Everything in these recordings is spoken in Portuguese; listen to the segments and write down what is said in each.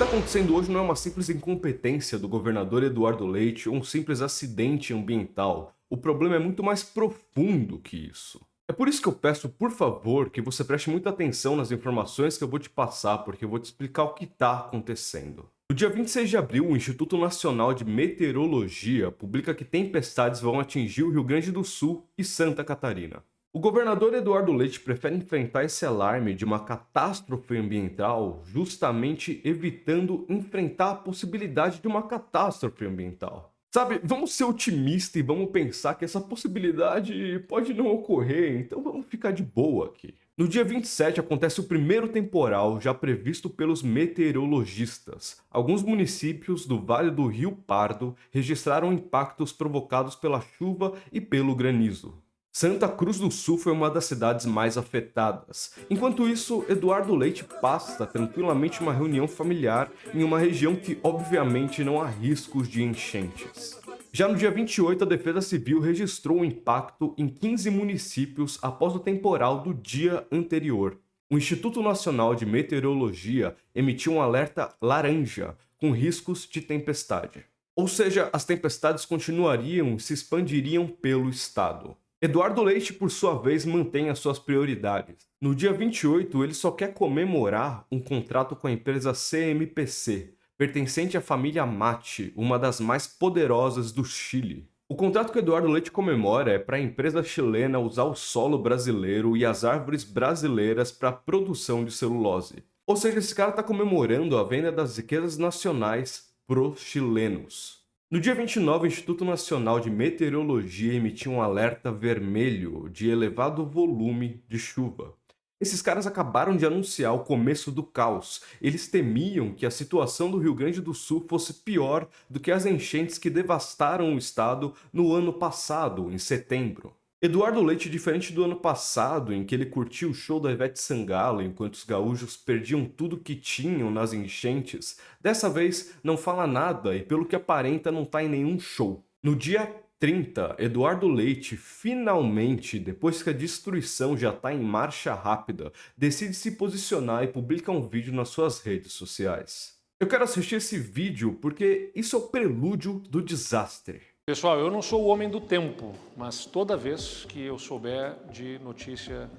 está acontecendo hoje não é uma simples incompetência do governador Eduardo Leite ou um simples acidente ambiental. O problema é muito mais profundo que isso. É por isso que eu peço, por favor, que você preste muita atenção nas informações que eu vou te passar, porque eu vou te explicar o que está acontecendo. No dia 26 de abril, o Instituto Nacional de Meteorologia publica que tempestades vão atingir o Rio Grande do Sul e Santa Catarina. O governador Eduardo Leite prefere enfrentar esse alarme de uma catástrofe ambiental justamente evitando enfrentar a possibilidade de uma catástrofe ambiental. Sabe, vamos ser otimistas e vamos pensar que essa possibilidade pode não ocorrer, então vamos ficar de boa aqui. No dia 27 acontece o primeiro temporal já previsto pelos meteorologistas. Alguns municípios do Vale do Rio Pardo registraram impactos provocados pela chuva e pelo granizo. Santa Cruz do Sul foi uma das cidades mais afetadas. Enquanto isso, Eduardo Leite passa tranquilamente uma reunião familiar em uma região que obviamente não há riscos de enchentes. Já no dia 28, a Defesa Civil registrou o impacto em 15 municípios após o temporal do dia anterior. O Instituto Nacional de Meteorologia emitiu um alerta laranja com riscos de tempestade. Ou seja, as tempestades continuariam e se expandiriam pelo estado. Eduardo Leite, por sua vez, mantém as suas prioridades. No dia 28, ele só quer comemorar um contrato com a empresa CMPC, pertencente à família Mate, uma das mais poderosas do Chile. O contrato que Eduardo Leite comemora é para a empresa chilena usar o solo brasileiro e as árvores brasileiras para a produção de celulose. Ou seja, esse cara está comemorando a venda das riquezas nacionais pros chilenos. No dia 29, o Instituto Nacional de Meteorologia emitiu um alerta vermelho de elevado volume de chuva. Esses caras acabaram de anunciar o começo do caos. Eles temiam que a situação do Rio Grande do Sul fosse pior do que as enchentes que devastaram o estado no ano passado, em setembro. Eduardo Leite, diferente do ano passado, em que ele curtiu o show da Ivete Sangalo enquanto os gaúchos perdiam tudo que tinham nas enchentes, dessa vez não fala nada e, pelo que aparenta, não está em nenhum show. No dia 30, Eduardo Leite finalmente, depois que a destruição já está em marcha rápida, decide se posicionar e publica um vídeo nas suas redes sociais. Eu quero assistir esse vídeo porque isso é o prelúdio do desastre. Pessoal, eu não sou o homem do tempo, mas toda vez que eu souber de notícia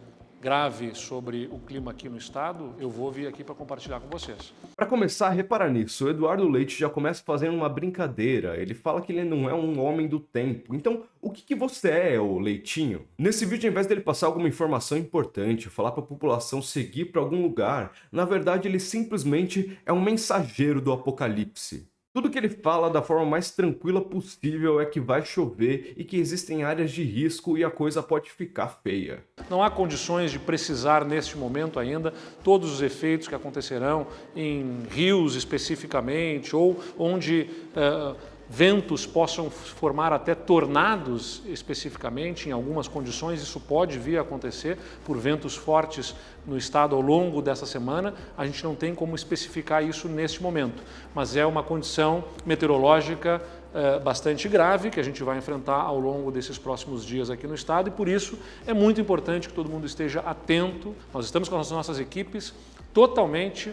grave sobre o clima aqui no estado, eu vou vir aqui para compartilhar com vocês. Para começar, repara nisso, o Eduardo Leite já começa fazendo uma brincadeira. Ele fala que ele não é um homem do tempo. Então, o que você é, ô Leitinho? Nesse vídeo, ao invés dele passar alguma informação importante, falar para a população seguir para algum lugar, na verdade ele simplesmente é um mensageiro do apocalipse. Tudo que ele fala da forma mais tranquila possível é que vai chover e que existem áreas de risco e a coisa pode ficar feia. Não há condições de precisar neste momento ainda todos os efeitos que acontecerão em rios especificamente ou onde ventos possam formar até tornados especificamente, em algumas condições isso pode vir a acontecer por ventos fortes no estado ao longo dessa semana. A gente não tem como especificar isso neste momento, mas é uma condição meteorológica bastante grave que a gente vai enfrentar ao longo desses próximos dias aqui no estado e por isso é muito importante que todo mundo esteja atento. Nós estamos com as nossas equipes totalmente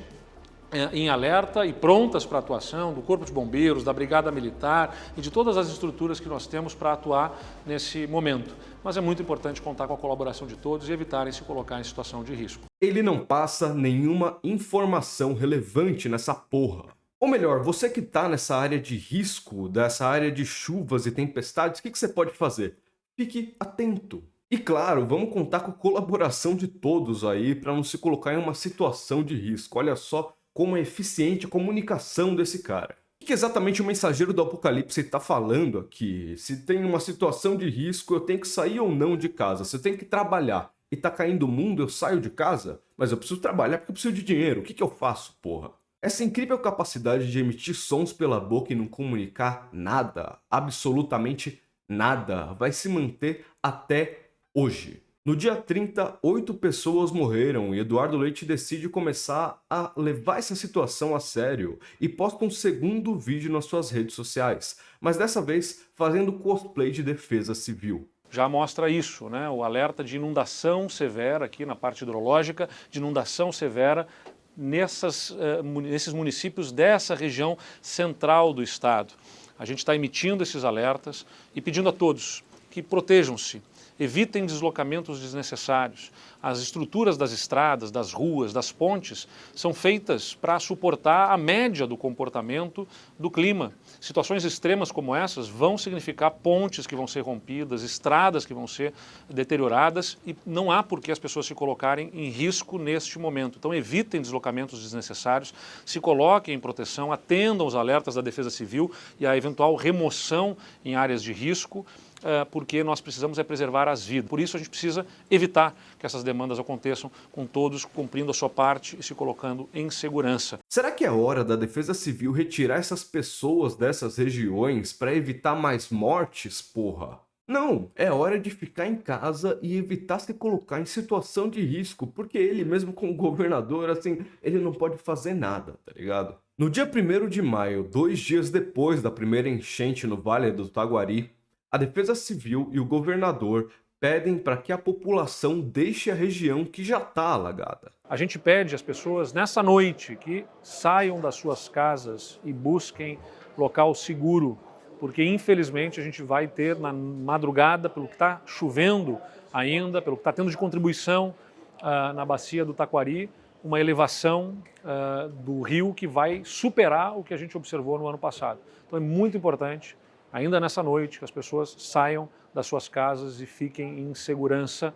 em alerta e prontas para atuação do Corpo de Bombeiros, da Brigada Militar e de todas as estruturas que nós temos para atuar nesse momento. Mas é muito importante contar com a colaboração de todos e evitarem se colocar em situação de risco. Ele não passa nenhuma informação relevante nessa porra. Ou melhor, você que tá nessa área de risco, dessa área de chuvas e tempestades, o que você pode fazer? Fique atento. E claro, vamos contar com a colaboração de todos aí para não se colocar em uma situação de risco. Olha só como é eficiente a comunicação desse cara. O que exatamente o mensageiro do apocalipse está falando aqui? Se tem uma situação de risco, eu tenho que sair ou não de casa? Se eu tenho que trabalhar e tá caindo o mundo, eu saio de casa? Mas eu preciso trabalhar porque eu preciso de dinheiro. O que eu faço, porra? Essa incrível capacidade de emitir sons pela boca e não comunicar nada, absolutamente nada, vai se manter até hoje. No dia 30, 8 pessoas morreram e Eduardo Leite decide começar a levar essa situação a sério e posta um segundo vídeo nas suas redes sociais, mas dessa vez fazendo cosplay de defesa civil. Já mostra isso, né? O alerta de inundação severa aqui na parte hidrológica, de inundação severa nesses municípios dessa região central do estado. A gente está emitindo esses alertas e pedindo a todos que protejam-se, evitem deslocamentos desnecessários. As estruturas das estradas, das ruas, das pontes são feitas para suportar a média do comportamento do clima. Situações extremas como essas vão significar pontes que vão ser rompidas, estradas que vão ser deterioradas e não há por que as pessoas se colocarem em risco neste momento. Então evitem deslocamentos desnecessários, se coloquem em proteção, atendam os alertas da Defesa Civil e a eventual remoção em áreas de risco, porque nós precisamos preservar as vidas. Por isso a gente precisa evitar que essas demandas aconteçam com todos cumprindo a sua parte e se colocando em segurança. Será que é hora da Defesa Civil retirar essas pessoas dessas regiões para evitar mais mortes, porra? Não, é hora de ficar em casa e evitar se colocar em situação de risco, porque ele mesmo como governador, assim, ele não pode fazer nada, tá ligado? No dia 1º de maio, 2 dias depois da primeira enchente no Vale do Taquari, a Defesa Civil e o governador pedem para que a população deixe a região que já está alagada. A gente pede às pessoas nessa noite que saiam das suas casas e busquem local seguro, porque infelizmente a gente vai ter na madrugada, pelo que está chovendo ainda, pelo que está tendo de contribuição na bacia do Taquari, uma elevação do rio que vai superar o que a gente observou no ano passado. Então é muito importante, ainda nessa noite, que as pessoas saiam das suas casas e fiquem em segurança,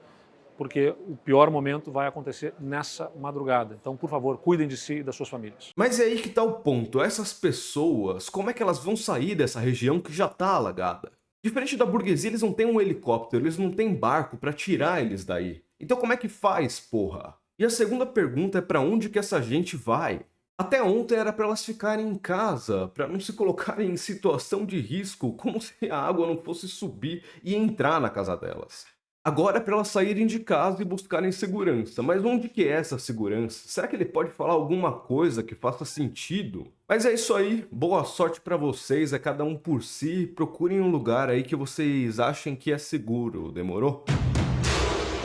porque o pior momento vai acontecer nessa madrugada. Então, por favor, cuidem de si e das suas famílias. Mas é aí que tá o ponto. Essas pessoas, como é que elas vão sair dessa região que já tá alagada? Diferente da burguesia, eles não têm um helicóptero, eles não têm barco pra tirar eles daí. Então como é que faz, porra? E a segunda pergunta é pra onde que essa gente vai? Até ontem era para elas ficarem em casa, para não se colocarem em situação de risco, como se a água não fosse subir e entrar na casa delas. Agora é para elas saírem de casa e buscarem segurança. Mas onde que é essa segurança? Será que ele pode falar alguma coisa que faça sentido? Mas é isso aí, boa sorte para vocês, é cada um por si, procurem um lugar aí que vocês achem que é seguro, demorou?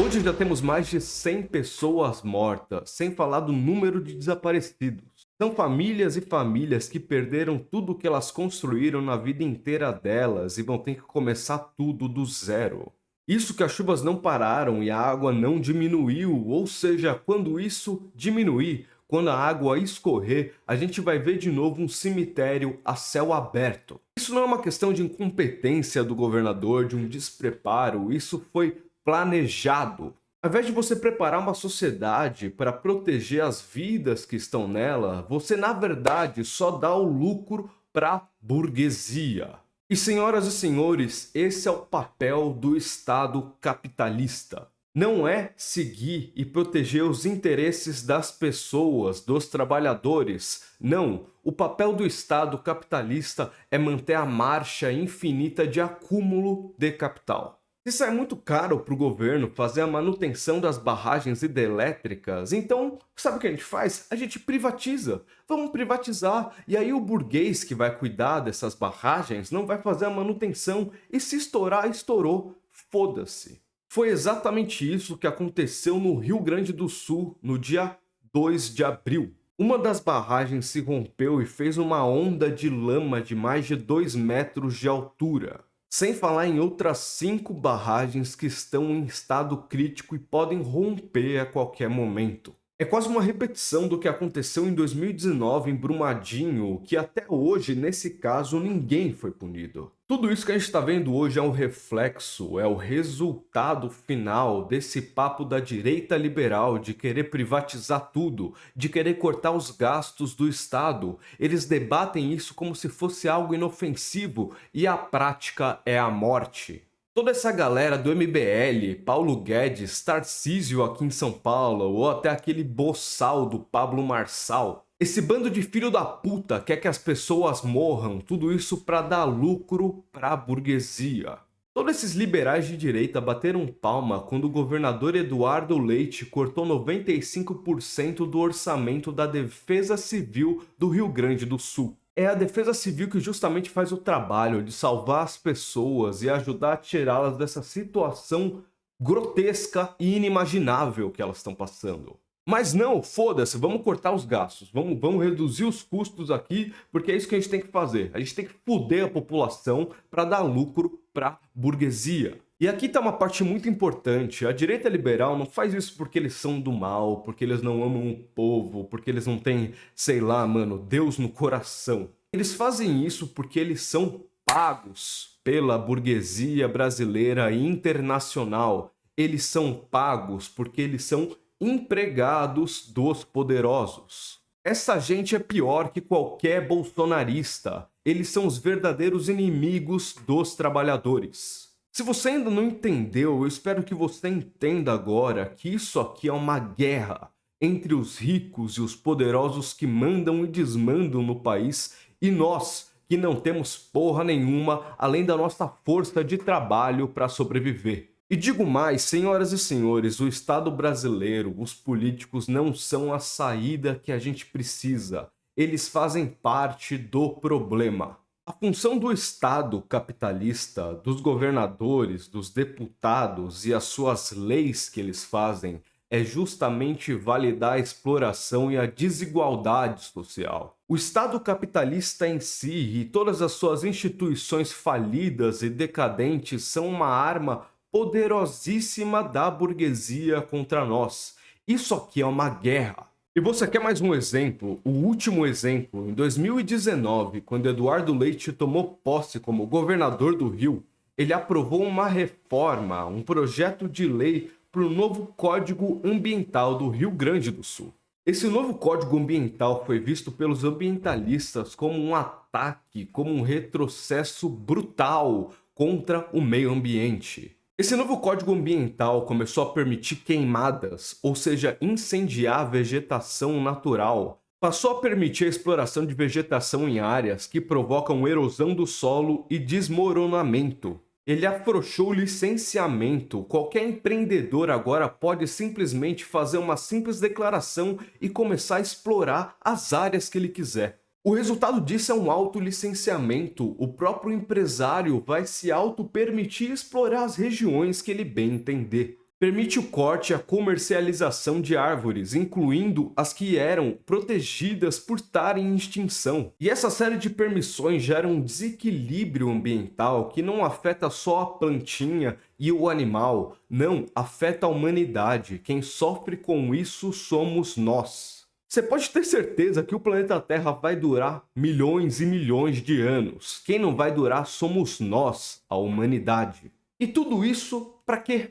Hoje já temos mais de 100 pessoas mortas, sem falar do número de desaparecidos. São famílias e famílias que perderam tudo que elas construíram na vida inteira delas e vão ter que começar tudo do zero. Isso que as chuvas não pararam e a água não diminuiu, ou seja, quando isso diminuir, quando a água escorrer, a gente vai ver de novo um cemitério a céu aberto. Isso não é uma questão de incompetência do governador, de um despreparo, isso foi planejado. Ao invés de você preparar uma sociedade para proteger as vidas que estão nela, você na verdade só dá o lucro para a burguesia. E senhoras e senhores, esse é o papel do Estado capitalista. Não é seguir e proteger os interesses das pessoas, dos trabalhadores. Não, o papel do Estado capitalista é manter a marcha infinita de acúmulo de capital. Se sai muito caro para o governo fazer a manutenção das barragens hidrelétricas, então, sabe o que a gente faz? A gente privatiza. Vamos privatizar. E aí o burguês que vai cuidar dessas barragens não vai fazer a manutenção. E se estourar, estourou. Foda-se. Foi exatamente isso que aconteceu no Rio Grande do Sul, no dia 2 de abril. Uma das barragens se rompeu e fez uma onda de lama de mais de 2 metros de altura. Sem falar em outras 5 barragens que estão em estado crítico e podem romper a qualquer momento. É quase uma repetição do que aconteceu em 2019 em Brumadinho, que até hoje, nesse caso, ninguém foi punido. Tudo isso que a gente está vendo hoje é um reflexo, é o resultado final desse papo da direita liberal de querer privatizar tudo, de querer cortar os gastos do Estado. Eles debatem isso como se fosse algo inofensivo e a prática é a morte. Toda essa galera do MBL, Paulo Guedes, Tarcísio aqui em São Paulo, ou até aquele boçal do Pablo Marçal, esse bando de filho da puta quer que as pessoas morram, tudo isso para dar lucro para a burguesia. Todos esses liberais de direita bateram palma quando o governador Eduardo Leite cortou 95% do orçamento da Defesa Civil do Rio Grande do Sul. É a Defesa Civil que justamente faz o trabalho de salvar as pessoas e ajudar a tirá-las dessa situação grotesca e inimaginável que elas estão passando. Mas não, foda-se, vamos cortar os gastos, vamos reduzir os custos aqui, porque é isso que a gente tem que fazer. A gente tem que foder a população para dar lucro para a burguesia. E aqui tá uma parte muito importante. A direita liberal não faz isso porque eles são do mal, porque eles não amam o povo, porque eles não têm, sei lá, mano, Deus no coração. Eles fazem isso porque eles são pagos pela burguesia brasileira e internacional. Eles são pagos porque eles são empregados dos poderosos. Essa gente é pior que qualquer bolsonarista. Eles são os verdadeiros inimigos dos trabalhadores. Se você ainda não entendeu, eu espero que você entenda agora que isso aqui é uma guerra entre os ricos e os poderosos que mandam e desmandam no país e nós, que não temos porra nenhuma além da nossa força de trabalho para sobreviver. E digo mais, senhoras e senhores, o Estado brasileiro, os políticos não são a saída que a gente precisa. Eles fazem parte do problema. A função do Estado capitalista, dos governadores, dos deputados e as suas leis que eles fazem é justamente validar a exploração e a desigualdade social. O Estado capitalista em si e todas as suas instituições falidas e decadentes são uma arma poderosíssima da burguesia contra nós. Isso aqui é uma guerra. E você quer mais um exemplo? O último exemplo, em 2019, quando Eduardo Leite tomou posse como governador do Rio, ele aprovou uma reforma, um projeto de lei para o novo Código Ambiental do Rio Grande do Sul. Esse novo Código Ambiental foi visto pelos ambientalistas como um ataque, como um retrocesso brutal contra o meio ambiente. Esse novo Código Ambiental começou a permitir queimadas, ou seja, incendiar a vegetação natural. Passou a permitir a exploração de vegetação em áreas que provocam erosão do solo e desmoronamento. Ele afrouxou o licenciamento. Qualquer empreendedor agora pode simplesmente fazer uma simples declaração e começar a explorar as áreas que ele quiser. O resultado disso é um autolicenciamento. O próprio empresário vai se auto-permitir explorar as regiões que ele bem entender. Permite o corte e a comercialização de árvores, incluindo as que eram protegidas por estarem em extinção. E essa série de permissões gera um desequilíbrio ambiental que não afeta só a plantinha e o animal, não, afeta a humanidade. Quem sofre com isso somos nós. Você pode ter certeza que o planeta Terra vai durar milhões e milhões de anos. Quem não vai durar somos nós, a humanidade. E tudo isso para quê?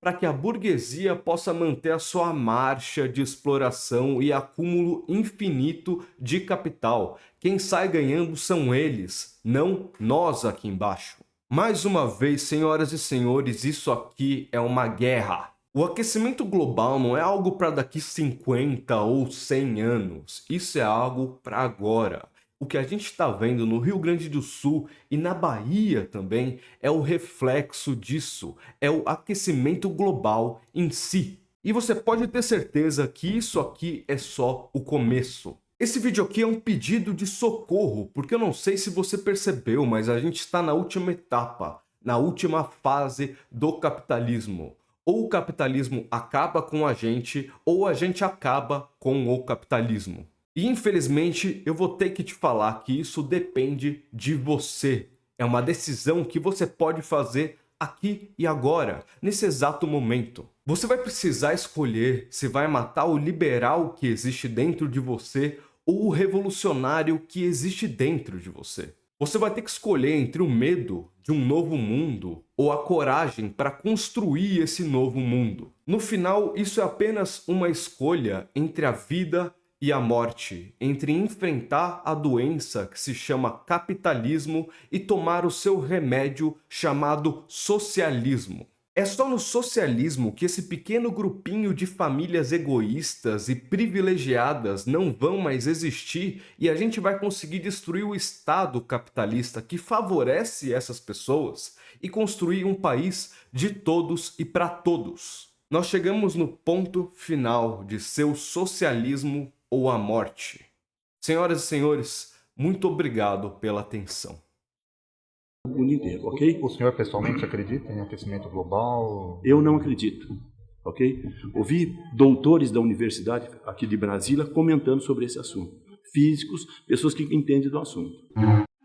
Para que a burguesia possa manter a sua marcha de exploração e acúmulo infinito de capital. Quem sai ganhando são eles, não nós aqui embaixo. Mais uma vez, senhoras e senhores, isso aqui é uma guerra. O aquecimento global não é algo para daqui 50 ou 100 anos, isso é algo para agora. O que a gente está vendo no Rio Grande do Sul e na Bahia também é o reflexo disso, é o aquecimento global em si. E você pode ter certeza que isso aqui é só o começo. Esse vídeo aqui é um pedido de socorro, porque eu não sei se você percebeu, mas a gente está na última etapa, na última fase do capitalismo. Ou o capitalismo acaba com a gente, ou a gente acaba com o capitalismo. E infelizmente eu vou ter que te falar que isso depende de você. É uma decisão que você pode fazer aqui e agora, nesse exato momento. Você vai precisar escolher se vai matar o liberal que existe dentro de você ou o revolucionário que existe dentro de você. Você vai ter que escolher entre o medo de um novo mundo ou a coragem para construir esse novo mundo. No final, isso é apenas uma escolha entre a vida e a morte, entre enfrentar a doença que se chama capitalismo e tomar o seu remédio chamado socialismo. É só no socialismo que esse pequeno grupinho de famílias egoístas e privilegiadas não vão mais existir e a gente vai conseguir destruir o Estado capitalista que favorece essas pessoas e construir um país de todos e para todos. Nós chegamos no ponto final de seu socialismo ou a morte. Senhoras e senhores, muito obrigado pela atenção. O mundo inteiro, ok? O senhor pessoalmente acredita em aquecimento global? Eu não acredito. ok? Ouvi doutores da universidade aqui de Brasília comentando sobre esse assunto. Físicos, pessoas que entendem do assunto.